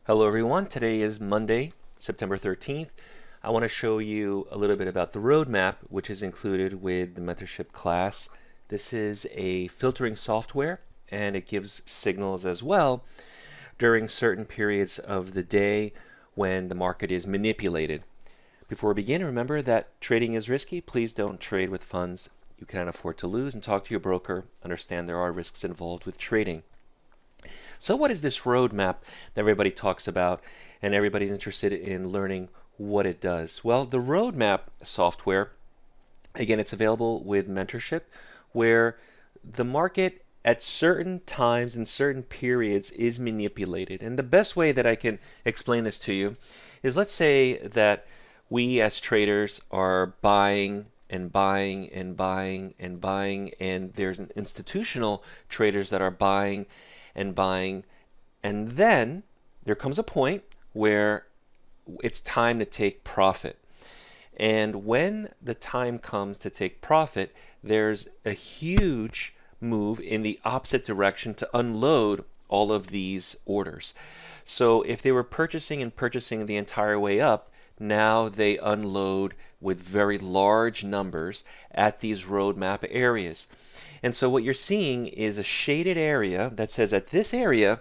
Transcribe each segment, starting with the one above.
Hello everyone, today is Monday, September 13th. I want to show you a little bit about the roadmap, which is included with the mentorship class. This is a filtering software and it gives signals as well during certain periods of the day when the market is manipulated. Before we begin, remember that trading is risky. Please don't trade with funds you cannot afford to lose, and talk to your broker. Understand there are risks involved with trading. So what is this roadmap that everybody talks about and everybody's interested in learning what it does? Well, the roadmap software, again, it's available with mentorship, where the market at certain times and certain periods is manipulated. And the best way that I can explain this to you is, let's say that we as traders are buying and buying and buying and buying, and there's institutional traders that are buying and buying, and then there comes a point where it's time to take profit. And when the time comes to take profit, there's a huge move in the opposite direction to unload all of these orders. So if they were purchasing and purchasing the entire way up, now they unload with very large numbers at these roadmap areas. And so what you're seeing is a shaded area that says, at this area,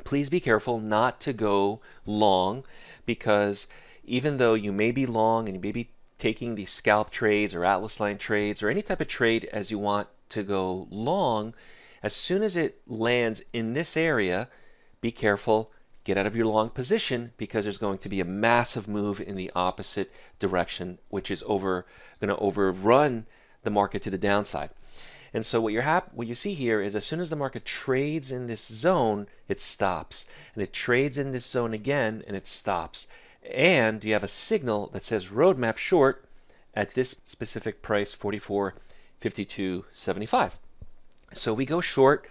please be careful not to go long, because even though you may be long and you may be taking these scalp trades or Atlas line trades or any type of trade as you want to go long, as soon as it lands in this area, be careful, get out of your long position, because there's going to be a massive move in the opposite direction, which is going to overrun the market to the downside. And so what you see here is, as soon as the market trades in this zone, it stops. And it trades in this zone again, and it stops. And you have a signal that says roadmap short at this specific price, 44.5275. So we go short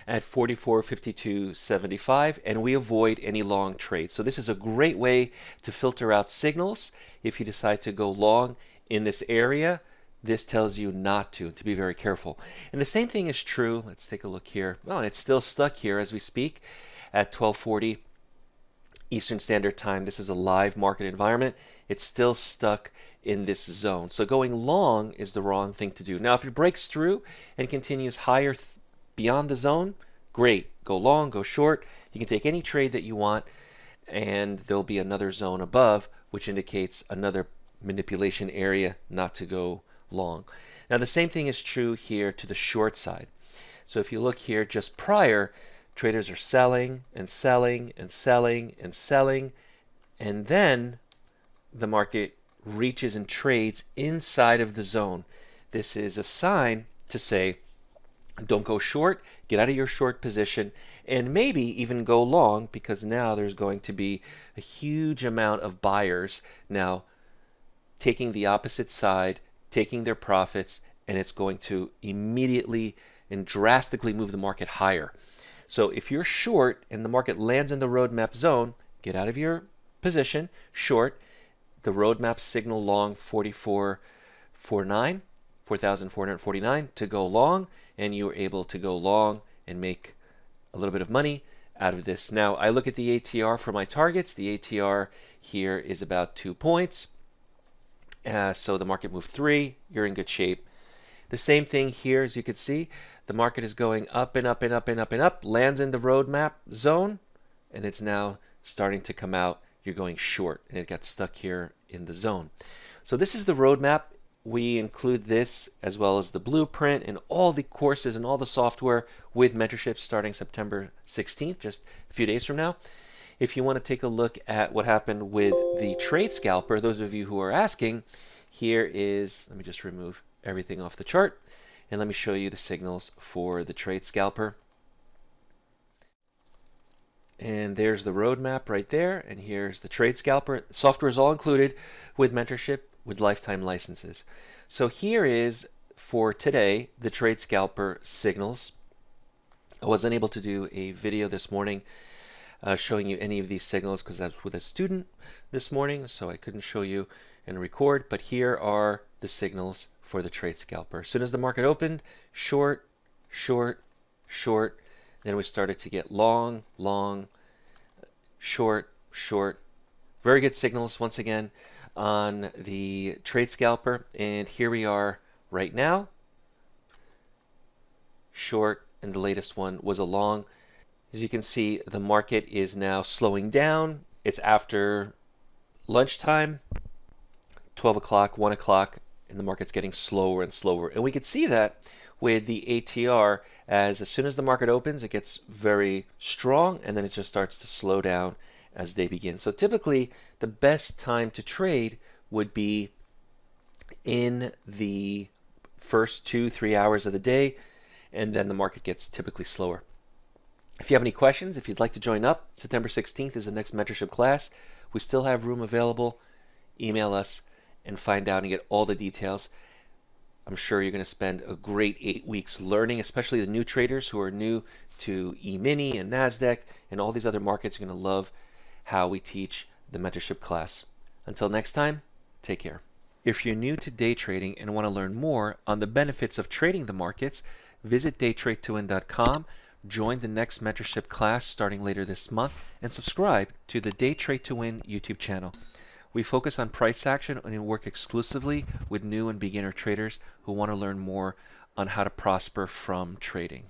at 44.5275, and we avoid any long trades. So this is a great way to filter out signals. If you decide to go long in this area, this tells you not to be very careful. And the same thing is true. Let's take a look here. Oh, and it's still stuck here as we speak at 12:40 Eastern Standard Time. This is a live market environment. It's still stuck in this zone. So going long is the wrong thing to do. Now, if it breaks through and continues higher beyond the zone, great. Go long, go short. You can take any trade that you want, and there'll be another zone above, which indicates another manipulation area not to go long. Now the same thing is true here to the short side. So if you look here just prior, traders are selling and selling and selling and selling, and then the market reaches and trades inside of the zone. This is a sign to say, don't go short, get out of your short position, and maybe even go long, because now there's going to be a huge amount of buyers now taking the opposite side, taking their profits, and it's going to immediately and drastically move the market higher. So if you're short and the market lands in the roadmap zone, get out of your position, short. The roadmap signal long 4,449 to go long, and you are able to go long and make a little bit of money out of this. Now I look at the ATR for my targets. The ATR here is about 2 points. So the market moved 3, you're in good shape. The same thing here, as you can see, the market is going up and up and up and up and up, lands in the roadmap zone, and it's now starting to come out. You're going short, and it got stuck here in the zone. So this is the roadmap. We include this as well as the blueprint and all the courses and all the software with mentorship starting September 16th, just a few days from now. If you want to take a look at what happened with the trade scalper, those of you who are asking, here is, let me just remove everything off the chart, and let me show you the signals for the trade scalper. And there's the roadmap right there, and here's the trade scalper. Software is all included with mentorship with lifetime licenses. So here is, for today, the trade scalper signals. I wasn't able to do a video this morning showing you any of these signals because I was with a student this morning, so I couldn't show you and record, but here are the signals for the trade scalper. As soon as the market opened, short, short, short, then we started to get long, long, short, short. Very good signals once again on the trade scalper. And here we are right now. Short, and the latest one was a long. As you can see, the market is now slowing down. It's after lunchtime, 12 o'clock, 1 o'clock, and the market's getting slower and slower. And we could see that with the ATR, as soon as the market opens, it gets very strong, and then it just starts to slow down as day begins. So typically, the best time to trade would be in the first 2-3 hours of the day, and then the market gets typically slower. If you have any questions, if you'd like to join up, September 16th is the next mentorship class. We still have room available. Email us and find out and get all the details. I'm sure you're going to spend a great 8 weeks learning, especially the new traders who are new to E-mini and NASDAQ and all these other markets. You're going to love how we teach the mentorship class. Until next time, take care. If you're new to day trading and want to learn more on the benefits of trading the markets, visit DayTradetoWin.com, join the next mentorship class starting later this month, and subscribe to the DayTradetoWin YouTube channel. We focus on price action and work exclusively with new and beginner traders who want to learn more on how to prosper from trading.